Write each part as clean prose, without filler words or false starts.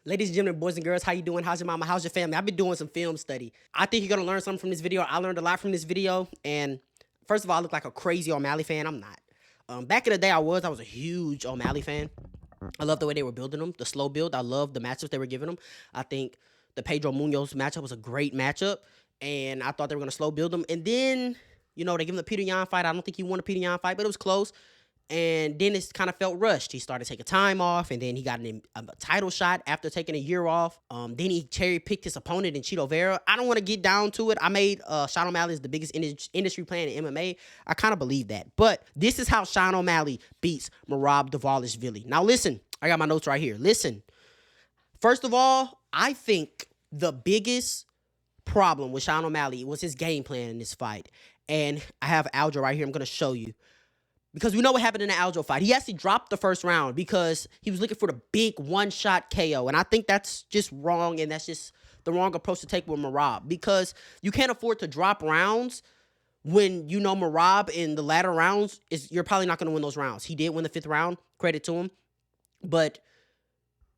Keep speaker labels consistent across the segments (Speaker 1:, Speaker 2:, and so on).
Speaker 1: Ladies and gentlemen, boys and girls, how you doing? How's your mama? How's your family? I've been doing some film study. I think you're gonna learn something from this video. I learned a lot from this video. And first of all, I look like a crazy O'Malley fan. I'm not. Back in the day, I was a huge O'Malley fan. I love the way they were building them, the slow build. I love the matchups they were giving them. I think the Pedro Munoz matchup was a great matchup, and I thought they were gonna slow build them. And then, they give him the Peter Yan fight. I don't think he won a Peter Yan fight, but it was close. And then it kind of felt rushed. He started taking time off, and then he got a title shot after taking a year off. Then he cherry picked his opponent in Chito Vera. I don't want to get down to it. I made Sean O'Malley is the biggest industry player in MMA. I kind of believe that. But this is how Sean O'Malley beats Merab Dvalishvili. Now listen, I got my notes right here. Listen. First of all, I think the biggest problem with Sean O'Malley was his game plan in this fight. And I have Aljo right here. I'm going to show you. Because we know what happened in the Aljo fight. He actually dropped the first round because he was looking for the big one-shot KO. And I think that's just wrong, and that's just the wrong approach to take with Merab. Because you can't afford to drop rounds when you know Merab in the latter rounds, you're probably not going to win those rounds. He did win the 5th round, credit to him. But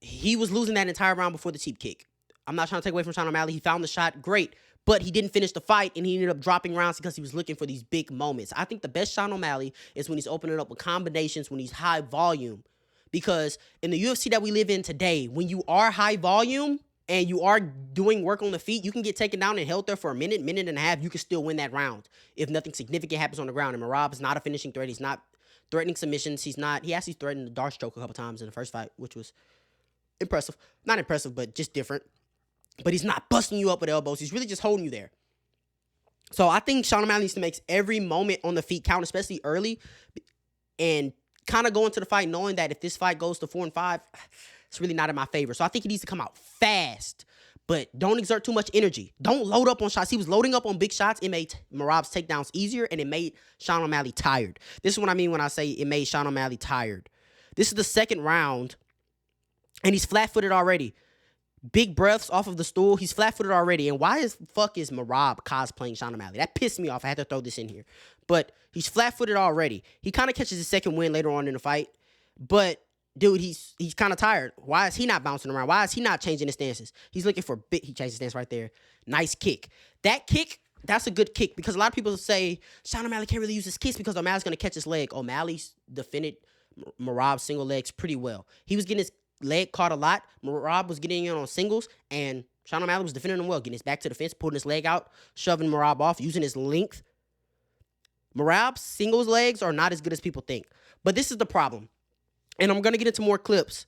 Speaker 1: he was losing that entire round before the cheap kick. I'm not trying to take away from Sean O'Malley. He found the shot, great. But he didn't finish the fight, and he ended up dropping rounds because he was looking for these big moments. I think the best Sean O'Malley is when he's opening up with combinations, when he's high volume. Because in the UFC that we live in today, when you are high volume and you are doing work on the feet, you can get taken down and held there for a minute, minute and a half. You can still win that round if nothing significant happens on the ground. And Merab is not a finishing threat. He's not threatening submissions. He actually threatened the Darce choke a couple times in the first fight, which was impressive. Not impressive, but just different. But he's not busting you up with elbows. He's really just holding you there. So I think Sean O'Malley needs to make every moment on the feet count, especially early, and kind of go into the fight knowing that if this fight goes to 4-5, it's really not in my favor. So I think he needs to come out fast, but don't exert too much energy. Don't load up on shots. He was loading up on big shots. It made Merab's takedowns easier, and it made Sean O'Malley tired. This is what I mean when I say it made Sean O'Malley tired. This is the 2nd round, and he's flat-footed already. Big breaths off of the stool. He's flat-footed already. And why is Merab cosplaying Sean O'Malley? That pissed me off. I had to throw this in here. But he's flat-footed already. He kind of catches his 2nd win later on in the fight. But, dude, he's kind of tired. Why is he not bouncing around? Why is he not changing his stances? He's looking for big. He changed his stance right there. Nice kick. That kick, that's a good kick. Because a lot of people say Sean O'Malley can't really use his kicks because O'Malley's going to catch his leg. O'Malley's defended Merab's single legs pretty well. He was getting his leg caught a lot. Merab was getting in on singles, and Sean O'Malley was defending him well, getting his back to the fence, putting his leg out, shoving Merab off, using his length. Merab's singles legs are not as good as people think. But this is the problem. And I'm going to get into more clips.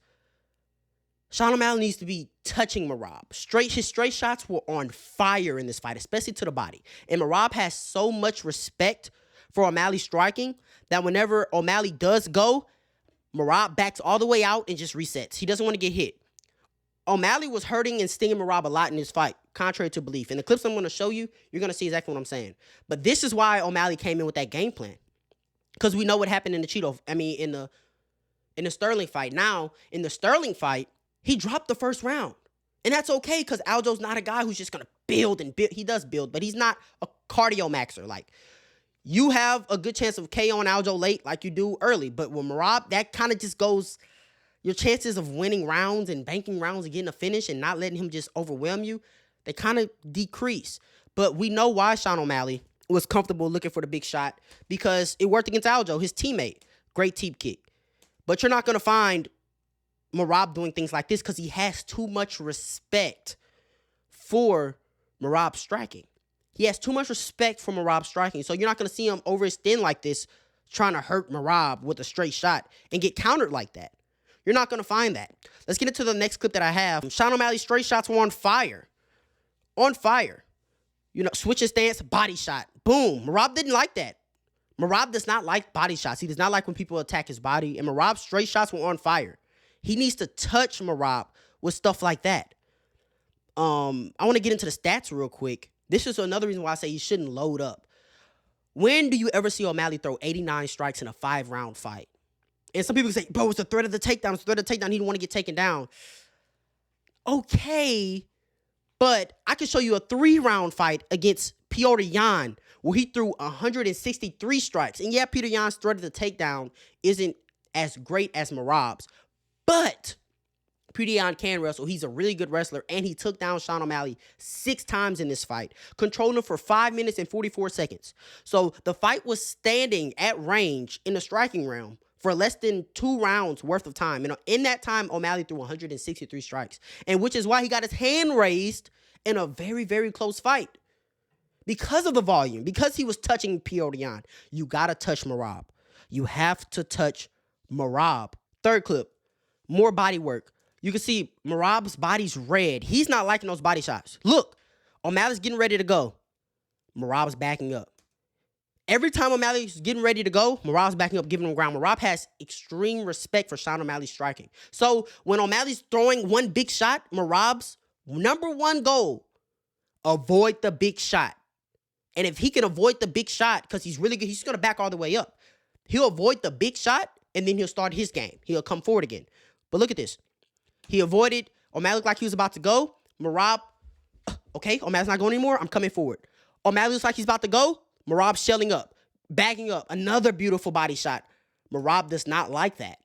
Speaker 1: Sean O'Malley needs to be touching Merab. His straight shots were on fire in this fight, especially to the body. And Merab has so much respect for O'Malley striking that whenever O'Malley does go, Merab backs all the way out and just resets. He doesn't want to get hit. O'Malley was hurting and stinging Merab a lot in this fight, contrary to belief. In the clips I'm going to show you, you're going to see exactly what I'm saying. But this is why O'Malley came in with that game plan. Because we know what happened in the in the Sterling fight. Now, in the Sterling fight, he dropped the first round. And that's okay because Aljo's not a guy who's just going to build and build. He does build, but he's not a cardio maxer. Like, you have a good chance of KOing Aljo late like you do early. But with Merab, that kind of just goes, your chances of winning rounds and banking rounds and getting a finish and not letting him just overwhelm you, they kind of decrease. But we know why Sean O'Malley was comfortable looking for the big shot, because it worked against Aljo, his teammate. Great teep kick. But you're not going to find Merab doing things like this because he has too much respect for Merab striking. He has too much respect for Merab striking. So you're not going to see him overextend like this, trying to hurt Merab with a straight shot and get countered like that. You're not going to find that. Let's get into the next clip that I have. Sean O'Malley's straight shots were on fire. On fire. Switching stance, body shot. Boom. Merab didn't like that. Merab does not like body shots. He does not like when people attack his body. And Merab's straight shots were on fire. He needs to touch Merab with stuff like that. I want to get into the stats real quick. This is another reason why I say you shouldn't load up. When do you ever see O'Malley throw 89 strikes in a 5-round fight? And some people say, bro, it's the threat of the takedown. It's the threat of the takedown. He didn't want to get taken down. Okay, but I can show you a 3-round fight against Petr Yan where he threw 163 strikes. And yeah, Petr Yan's threat of the takedown isn't as great as Merab's. But Pretty Deon can wrestle. He's a really good wrestler, and he took down Sean O'Malley 6 times in this fight, controlling him for 5 minutes and 44 seconds. So the fight was standing at range in the striking realm for less than 2 rounds worth of time. And in that time, O'Malley threw 163 strikes, and which is why he got his hand raised in a very, very close fight. Because of the volume, because he was touching Pretty Deon. You got to touch Merab. You have to touch Merab. Third clip, more body work. You can see Merab's body's red. He's not liking those body shots. Look, O'Malley's getting ready to go. Merab's backing up. Every time O'Malley's getting ready to go, Merab's backing up, giving him ground. Merab has extreme respect for Sean O'Malley's striking. So when O'Malley's throwing one big shot, Merab's number one goal, avoid the big shot. And if he can avoid the big shot, because he's really good, he's going to back all the way up. He'll avoid the big shot, and then he'll start his game. He'll come forward again. But look at this. He avoided. O'Malley looked like he was about to go. Merab, okay, O'Malley's not going anymore. I'm coming forward. O'Malley looks like he's about to go. Merab shelling up, bagging up. Another beautiful body shot. Merab does not like that.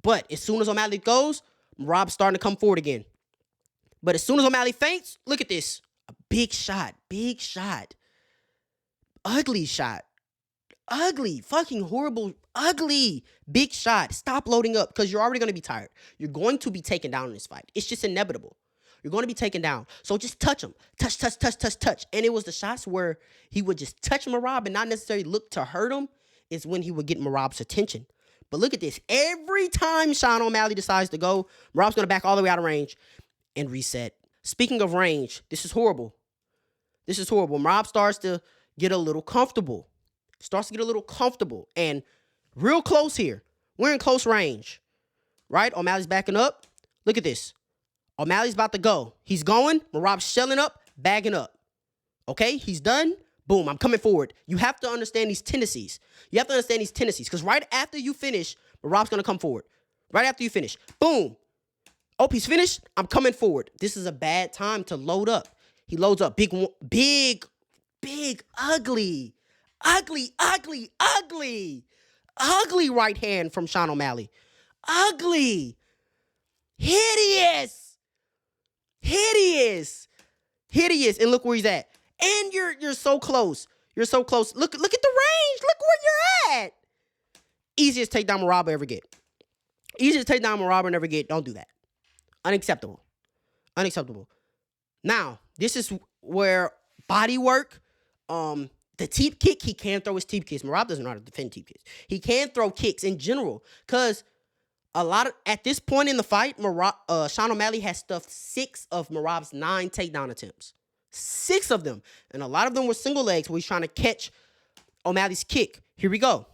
Speaker 1: But as soon as O'Malley goes, Merab's starting to come forward again. But as soon as O'Malley faints, look at this. A big shot. Big shot. Ugly shot. Ugly. Fucking horrible. Ugly. Big shot. Stop loading up because you're already going to be tired. You're going to be taken down in this fight. It's just inevitable. You're going to be taken down. So just touch him. Touch, touch, touch, touch, touch. And it was the shots where he would just touch Merab and not necessarily look to hurt him is when he would get Merab's attention. But look at this. Every time Sean O'Malley decides to go, Merab's going to back all the way out of range and reset. Speaking of range, this is horrible. This is horrible. Merab starts to get a little comfortable. And real close here. We're in close range. Right? O'Malley's backing up. Look at this. O'Malley's about to go. He's going. Merab's shelling up, bagging up. Okay? He's done. Boom. I'm coming forward. You have to understand these tendencies. Because right after you finish, Merab's going to come forward. Right after you finish. Boom. Oh, he's finished. I'm coming forward. This is a bad time to load up. He loads up. Big, ugly right hand from Sean O'Malley. Ugly. Hideous. And look where he's at. And you're so close. Look at the range. Look where you're at. Easiest takedown Merab ever get. Don't do that. Unacceptable. Now, this is where body work, the teep kick, he can throw his teep kicks. Merab doesn't know how to defend teep kicks. He can throw kicks in general because at this point in the fight, Sean O'Malley has stuffed 6 of Merab's 9 takedown attempts. 6 of them. And a lot of them were single legs where he's trying to catch O'Malley's kick. Here we go.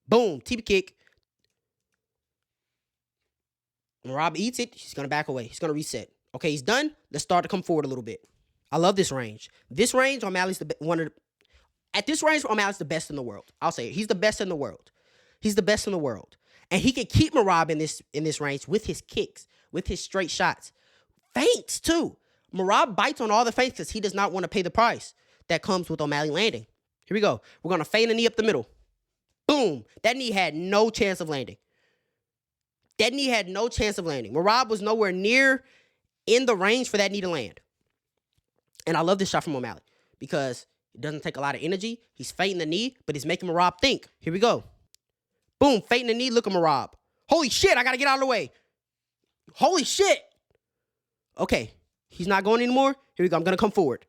Speaker 1: Boom. TP kick. Merab eats it. He's going to back away. He's going to reset. Okay, he's done. Let's start to come forward a little bit. I love this range. This range, O'Malley's at this range, O'Malley's the best in the world. I'll say it. He's the best in the world. And he can keep Merab in this range with his kicks, with his straight shots. Feints, too. Merab bites on all the feints because he does not want to pay the price that comes with O'Malley landing. Here we go. We're going to feint a knee up the middle. Boom. That knee had no chance of landing. Merab was nowhere near in the range for that knee to land. And I love this shot from O'Malley because it doesn't take a lot of energy. He's feinting the knee, but he's making Merab think. Here we go. Boom, feinting the knee. Look at Merab. Holy shit, I got to get out of the way. Holy shit. Okay, he's not going anymore. Here we go. I'm going to come forward.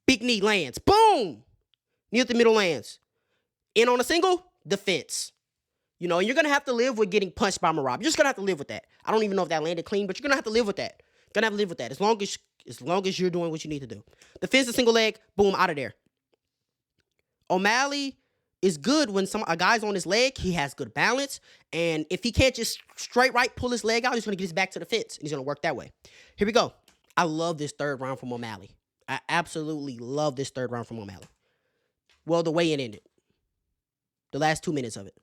Speaker 1: Big knee lands. Boom. Knee at the middle lands. In on a single, defense. You know, and you're going to have to live with getting punched by Merab. You're just going to have to live with that. I don't even know if that landed clean, but you're going to have to live with that. As long as you're doing what you need to do. Defense a single leg, boom, out of there. O'Malley is good when a guy's on his leg. He has good balance. And if he can't just straight right pull his leg out, he's going to get his back to the fence. And he's going to work that way. Here we go. I love this third round from O'Malley. I absolutely love this third round from O'Malley. Well, the way it ended. The last 2 minutes of it.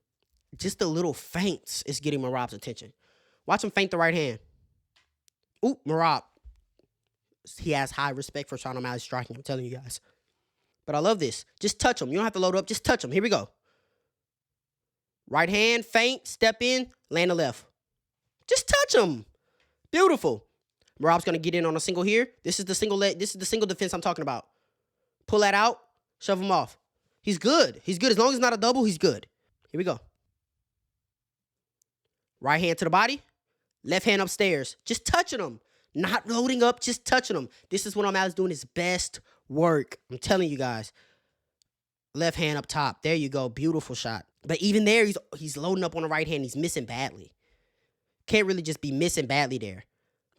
Speaker 1: Just the little feints is getting Merab's attention. Watch him feint the right hand. Ooh, Merab. He has high respect for Sean O'Malley's striking. I'm telling you guys. But I love this. Just touch him. You don't have to load up. Just touch him. Here we go. Right hand, feint, step in, land the left. Just touch him. Beautiful. Merab's going to get in on a single here. This is the single leg. This is the single defense I'm talking about. Pull that out. Shove him off. He's good. He's good. As long as it's not a double, he's good. Here we go. Right hand to the body. Left hand upstairs. Just touching him. Not loading up, just touching him. This is when O'Malley's doing his best work. I'm telling you guys. Left hand up top. There you go. Beautiful shot. But even there, he's loading up on the right hand. He's missing badly. Can't really just be missing badly there.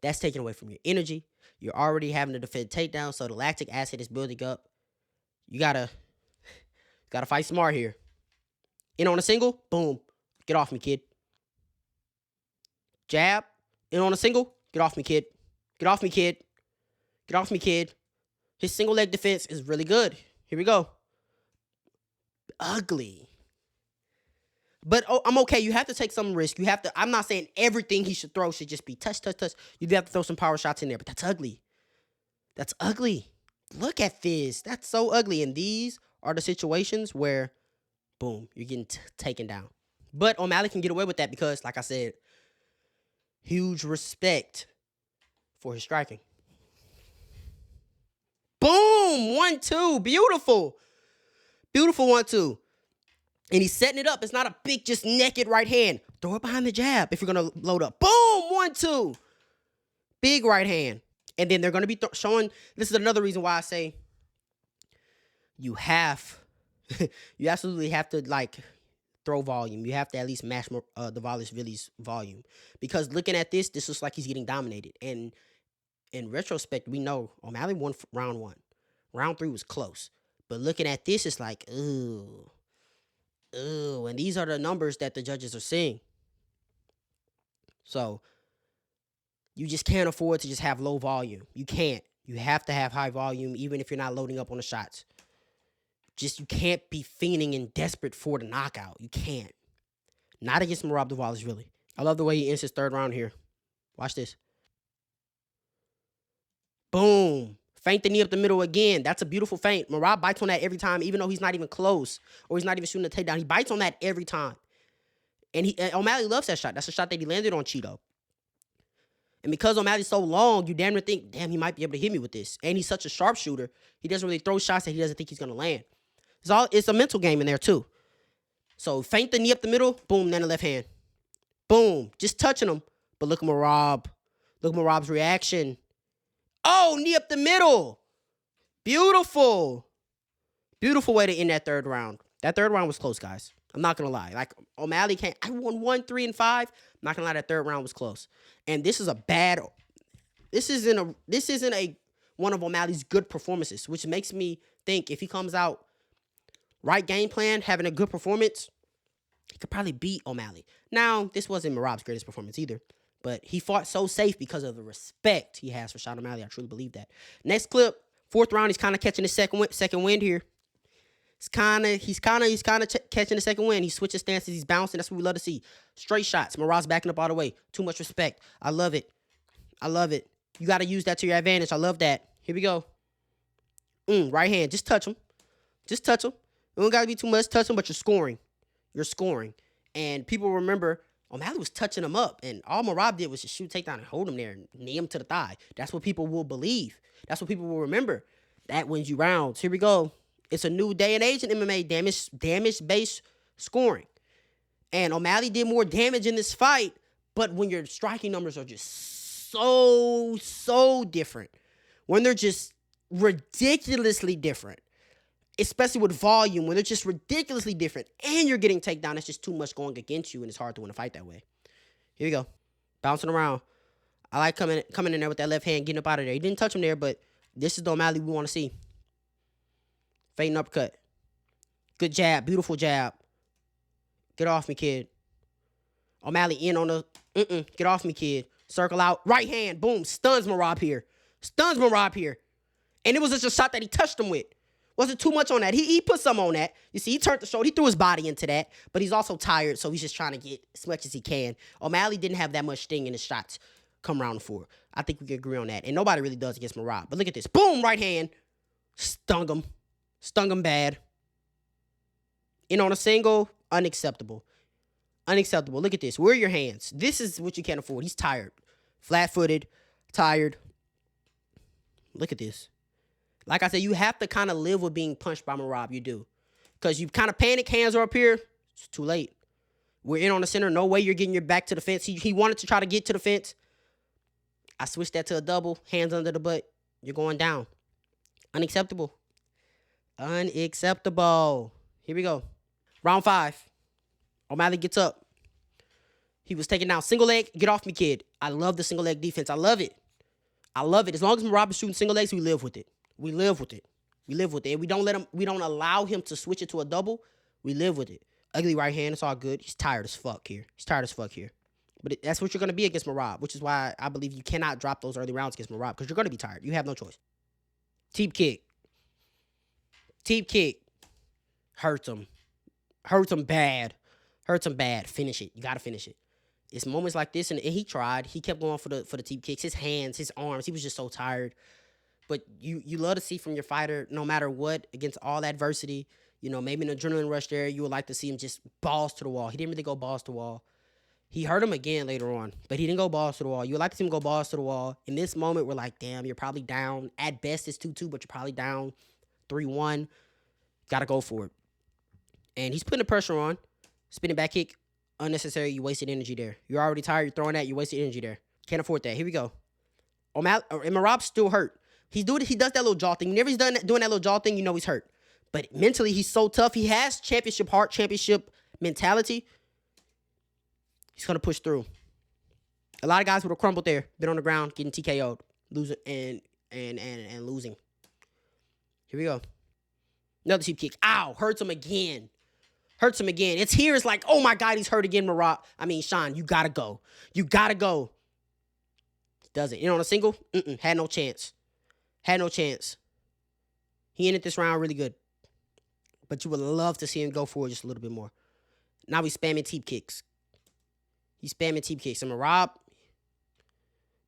Speaker 1: That's taking away from your energy. You're already having to defend takedown, so the lactic acid is building up. You gotta fight smart here. In on a single, boom. Get off me, kid. Jab. In on a single. Get off me, kid. Get off me, kid. Get off me, kid. His single leg defense is really good. Here we go. Ugly. But I'm okay. You have to take some risk. You have to. I'm not saying everything he should throw should just be touch, touch, touch. You do have to throw some power shots in there, but that's ugly. That's ugly. Look at this. That's so ugly. And these are the situations where, boom, you're getting taken down. But O'Malley can get away with that because, like I said, huge respect for his striking. Boom! 1-2. Beautiful. Beautiful 1-2. And he's setting it up. It's not a big, just naked right hand. Throw it behind the jab if you're going to load up. Boom! 1-2. Big right hand. And then they're going to be showing. This is another reason why I say you absolutely have to, like, throw volume. You have to at least match the Villas volume. Because looking at this looks like he's getting dominated. And in retrospect, we know O'Malley won round 1. Round 3 was close. But looking at this, it's like, ooh. Ooh. And these are the numbers that the judges are seeing. So you just can't afford to just have low volume. You can't. You have to have high volume, even if you're not loading up on the shots. You can't be fiending and desperate for the knockout. You can't. Not against Merab Villa's, really. I love the way he ends his third round here. Watch this. Boom. Feint the knee up the middle again. That's a beautiful feint. Merab bites on that every time, even though he's not even close or he's not even shooting a takedown. He bites on that every time. And O'Malley loves that shot. That's a shot that he landed on Cheeto. And because O'Malley's so long, you damn near think, damn, he might be able to hit me with this. And he's such a sharpshooter, he doesn't really throw shots that he doesn't think he's going to land. It's a mental game in there, too. So, feint the knee up the middle, boom, then the left hand. Boom, just touching him. But look at Merab. Look at Merab's reaction. Oh, knee up the middle. Beautiful. Beautiful way to end that third round. That third round was close, guys. I'm not going to lie. Like, O'Malley can't. I won 1, 3, and 5. I'm not going to lie, that third round was close. And this is a bad. This isn't one of O'Malley's good performances, which makes me think if he comes out right game plan, having a good performance, he could probably beat O'Malley. Now, this wasn't Merab's greatest performance either, but he fought so safe because of the respect he has for Sean O'Malley. I truly believe that. Next clip, fourth round, he's kind of catching his second wind here. He's kind of catching the second wind. He switches stances. He's bouncing. That's what we love to see. Straight shots. Merab's backing up all the way. Too much respect. I love it. I love it. You got to use that to your advantage. I love that. Here we go. Right hand. Just touch him. Just touch him. It don't got to be too much. Touch him, but you're scoring. You're scoring. And people remember O'Malley was touching him up. And all Merab did was just shoot, takedown, and hold him there and knee him to the thigh. That's what people will believe. That's what people will remember. That wins you rounds. Here we go. It's a new day and age in MMA, damage-based scoring. And O'Malley did more damage in this fight, but when your striking numbers are just so different, when they're just ridiculously different, especially with volume, when they're just ridiculously different, and you're getting takedown, it's just too much going against you, and it's hard to win a fight that way. Here we go. Bouncing around. I like coming in there with that left hand, getting up out of there. He didn't touch him there, but this is the O'Malley we want to see. Fading uppercut. Good jab. Beautiful jab. Get off me, kid. O'Malley in on the... Get off me, kid. Circle out. Right hand. Boom. Stuns Merab here. Stuns Merab here. And it was just a shot that he touched him with. Wasn't too much on that. He put some on that. You see, he turned the shoulder. He threw his body into that. But he's also tired, so he's just trying to get as much as he can. O'Malley didn't have that much sting in his shots come round 4. I think we can agree on that. And nobody really does against Merab. But look at this. Boom. Right hand. Stung him. Stung him bad. In on a single, unacceptable. Unacceptable. Look at this. Where are your hands? This is what you can't afford. He's tired. Flat-footed, tired. Look at this. Like I said, you have to kind of live with being punched by Merab. You do. Because you kind of panic. Hands are up here. It's too late. We're in on the center. No way you're getting your back to the fence. He wanted to try to get to the fence. I switched that to a double. Hands under the butt. You're going down. Unacceptable. Unacceptable. Here we go. Round 5. O'Malley gets up. He was taking down single leg. Get off me, kid. I love the single leg defense. I love it. I love it. As long as Merab is shooting single legs, we live with it. We live with it. We live with it. We don't allow him to switch it to a double. We live with it. Ugly right hand. It's all good. He's tired as fuck here. But that's what you're going to be against Merab, which is why I believe you cannot drop those early rounds against Merab, because you're going to be tired. You have no choice. Teep kick. Teep kick. Hurts him. Hurts him bad. Hurts him bad. Finish it. You got to finish it. It's moments like this, and he tried. He kept going for the teep kicks. His hands, his arms. He was just so tired. But you love to see from your fighter, no matter what, against all adversity, maybe an adrenaline rush there, you would like to see him just balls to the wall. He didn't really go balls to the wall. He hurt him again later on, but he didn't go balls to the wall. You would like to see him go balls to the wall. In this moment, we're like, damn, you're probably down. At best, it's 2-2, but you're probably down 3-1. Got to go for it. And he's putting the pressure on. Spinning back kick, unnecessary. You wasted energy there. You're already tired. You're throwing that. You wasted energy there. Can't afford that. Here we go. And Merab's still hurt. He does that little jaw thing. Whenever he's doing that little jaw thing, you know he's hurt. But mentally, he's so tough. He has championship heart, championship mentality. He's going to push through. A lot of guys would have crumbled there, been on the ground, getting TKO'd, losing and losing. Here we go. Another teep kick. Ow, hurts him again. Hurts him again. It's here. It's like, oh my God, he's hurt again, Sean, you got to go. You got to go. Does it. On a single? Had no chance. Had no chance. He ended this round really good. But you would love to see him go forward just a little bit more. Now he's spamming teep kicks. He's spamming teep kicks. And Merab,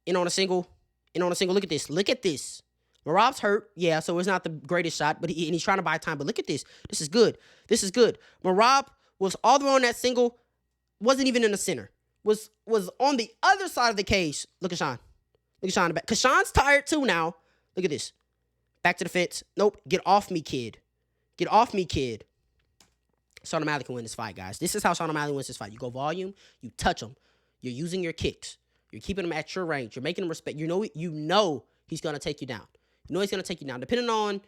Speaker 1: in on a single. Look at this. Look at this. Merab's hurt. Yeah, so it's not the greatest shot, but he's trying to buy time. But look at this. This is good. This is good. Merab was all the way on that single. Wasn't even in the center. Was on the other side of the cage. Look at Sean. Look at Sean in the back. Because Sean's tired too now. Look at this. Back to the fence. Nope. Get off me, kid. Get off me, kid. Sean O'Malley can win this fight, guys. This is how Sean O'Malley wins this fight. You go volume. You touch him. You're using your kicks. You're keeping him at your range. You're making him respect. You know he's going to take you down. You know he's going to take you down. Depending on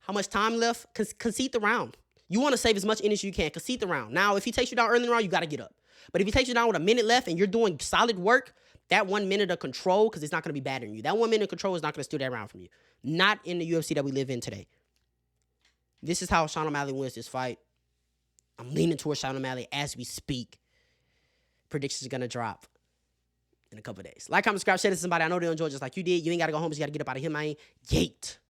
Speaker 1: how much time left, concede the round. You want to save as much energy as you can. Concede the round. Now, if he takes you down early in the round, you got to get up. But if he takes you down with a minute left and you're doing solid work, that 1 minute of control, because it's not going to be battering you. That 1 minute of control is not going to steal that round from you. Not in the UFC that we live in today. This is how Sean O'Malley wins this fight. I'm leaning towards Sean O'Malley as we speak. Predictions are going to drop in a couple of days. Like, comment, subscribe, share this to somebody I know they enjoy just like you did. You ain't got to go home, but you got to get up out of here, man. Yate.